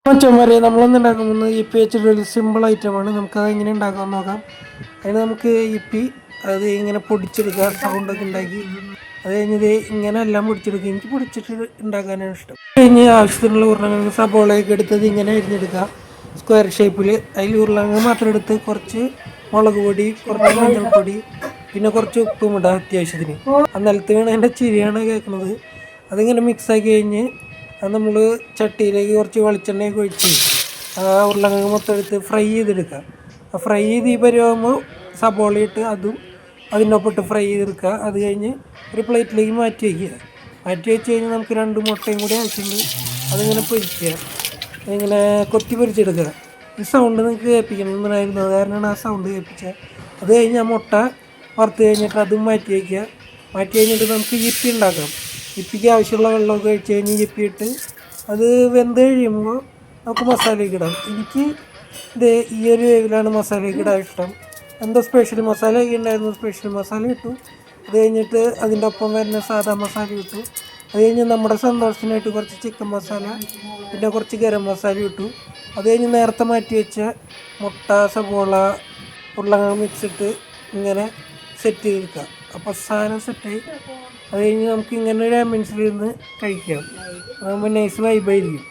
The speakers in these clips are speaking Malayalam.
മച്ചന്മാരെ നമ്മളൊന്നും ഉണ്ടാക്കാൻ പോകുന്നത് ഇപ്പി വെച്ചിട്ട് ഒരു സിമ്പിൾ ഐറ്റമാണ്. നമുക്കത് എങ്ങനെ ഉണ്ടാക്കാമെന്ന് നോക്കാം. അതിന് നമുക്ക് ഇപ്പി അത് ഇങ്ങനെ പൊടിച്ചെടുക്കുക, സൗണ്ടൊക്കെ ഉണ്ടാക്കി അത് കഴിഞ്ഞത് ഇങ്ങനെ എല്ലാം പൊടിച്ചെടുക്കുക. എനിക്ക് പൊടിച്ചിട്ട് ഉണ്ടാക്കാനാണ് ഇഷ്ടം. കഴിഞ്ഞ് ആവശ്യത്തിനുള്ള ഉരുളക്കിഴങ്ങ് സബോളയൊക്കെ എടുത്തത് ഇങ്ങനെ അരിഞ്ഞെടുക്കുക സ്ക്വയർ ഷേപ്പിൽ. അതിൽ ഉരുളക്കിഴങ്ങ് മാത്രം എടുത്ത് കുറച്ച് മുളക് പൊടി, കുറച്ച് മഞ്ഞൾപ്പൊടി, പിന്നെ കുറച്ച് ഉപ്പും ഇടാം അത്യാവശ്യത്തിന്. ആ നിലത്ത് വീണ അതിൻ്റെ ചിരിയാണ് കേൾക്കുന്നത്. അതിങ്ങനെ മിക്സാക്കി കഴിഞ്ഞ് അത് നമ്മൾ ചട്ടിയിലേക്ക് കുറച്ച് വെളിച്ചെണ്ണയൊക്കെ ഒഴിച്ച് ആ ഉരുളക്കിഴങ്ങ് മൊത്തം എടുത്ത് ഫ്രൈ ചെയ്തെടുക്കുക. ആ ഫ്രൈ ചെയ്ത് ഈ പരിവാകുമ്പോൾ സബോള ഇട്ട് അതും അതിനൊപ്പിട്ട് ഫ്രൈ ചെയ്തെടുക്കുക. അത് കഴിഞ്ഞ് ഒരു പ്ലേറ്റിലേക്ക് മാറ്റി വയ്ക്കുക. മാറ്റി വെച്ച് കഴിഞ്ഞാൽ നമുക്ക് 2 മുട്ടയും കൂടി ആവശ്യമുണ്ട്. അതിങ്ങനെ പൊരിക്കുക, ഇങ്ങനെ കൊത്തി പൊരിച്ചെടുക്കുക. ഈ സൗണ്ട് നിങ്ങൾക്ക് കേൾപ്പിക്കണമെന്നായിരുന്നു, അത് കാരണമാണ് ആ സൗണ്ട് കേൾപ്പിച്ചത്. അത് കഴിഞ്ഞ് ആ മുട്ട വറുത്ത് കഴിഞ്ഞിട്ട് അതും മാറ്റി വയ്ക്കുക. മാറ്റി കഴിഞ്ഞിട്ട് നമുക്ക് ഇപ്പി ഉണ്ടാക്കാം. ഇപ്പിക്ക് ആവശ്യമുള്ള വെള്ളമൊക്കെ ഒഴിച്ച് കഴിഞ്ഞ് ഇപ്പിയിട്ട് അത് വെന്ത് കഴിയുമ്പോൾ നമുക്ക് മസാലയൊക്കെ ഇടാം. എനിക്ക് ഇത് ഈ ഒരു വേവിലാണ് മസാലയൊക്കെ ഇടാൻ ഇഷ്ടം. എന്തോ സ്പെഷ്യൽ മസാലയൊക്കെ ഉണ്ടായിരുന്നു, സ്പെഷ്യൽ മസാല ഇട്ടു. അത് കഴിഞ്ഞിട്ട് അതിൻ്റെ ഒപ്പം വരുന്ന സാധാ മസാല ഇട്ടു. അത് കഴിഞ്ഞ് നമ്മുടെ സന്തോഷത്തിനായിട്ട് കുറച്ച് ചിക്കൻ മസാല, പിന്നെ കുറച്ച് ഗരം മസാല ഇട്ടു. അത് കഴിഞ്ഞ് നേരത്തെ മാറ്റി വെച്ച മുട്ട, സബോള, ഉരുളക്കിഴങ്ങ് മിക്സ് ഇട്ട് ഇങ്ങനെ സെറ്റ് ചെയ്തെടുക്കുക. അപ്പോൾ സാധനം സെറ്റായി. അത് കഴിഞ്ഞ് നമുക്ക് ഇങ്ങനെ ഒരു ആംബിയൻസിലിരുന്ന് കഴിക്കാം. അതാകുമ്പോൾ നൈസ് വൈബായിരിക്കും.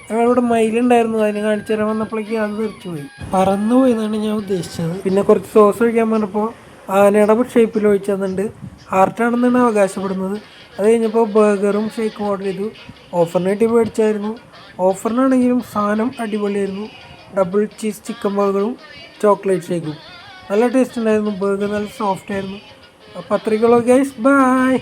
ഞങ്ങളിവിടെ മയിലുണ്ടായിരുന്നു, അതിനെ കാണിച്ചു തരാൻ വന്നപ്പോഴേക്കും അത് തെറിച്ചു പോയി, പറന്നു പോയി എന്നാണ് ഞാൻ ഉദ്ദേശിച്ചത്. പിന്നെ കുറച്ച് സോസ് ഒഴിക്കാൻ പറഞ്ഞപ്പോൾ ആനയുടെ ഷേപ്പിൽ ഒഴിച്ചു തന്നിട്ടുണ്ട്. ഹാർട്ടാണെന്നാണ് അവകാശപ്പെടുന്നത്. അത് കഴിഞ്ഞപ്പോൾ ബർഗറും ഷേക്കും ഓർഡർ ചെയ്തു. ഓഫറിനായിട്ട് മേടിച്ചായിരുന്നു. ഓഫറിനാണെങ്കിലും സാധനം അടിപൊളിയായിരുന്നു. ഡബിൾ ചീസ് ചിക്കൻ ബർഗറും ചോക്ലേറ്റ് ഷേക്കും നല്ല ടേസ്റ്റ് ഉണ്ടായിരുന്നു. ബർഗർ നല്ല സോഫ്റ്റ് ആയിരുന്നു. അപ്പോൾ അത്രയ്ക്കുള്ള ഗൈസ്, ബൈ.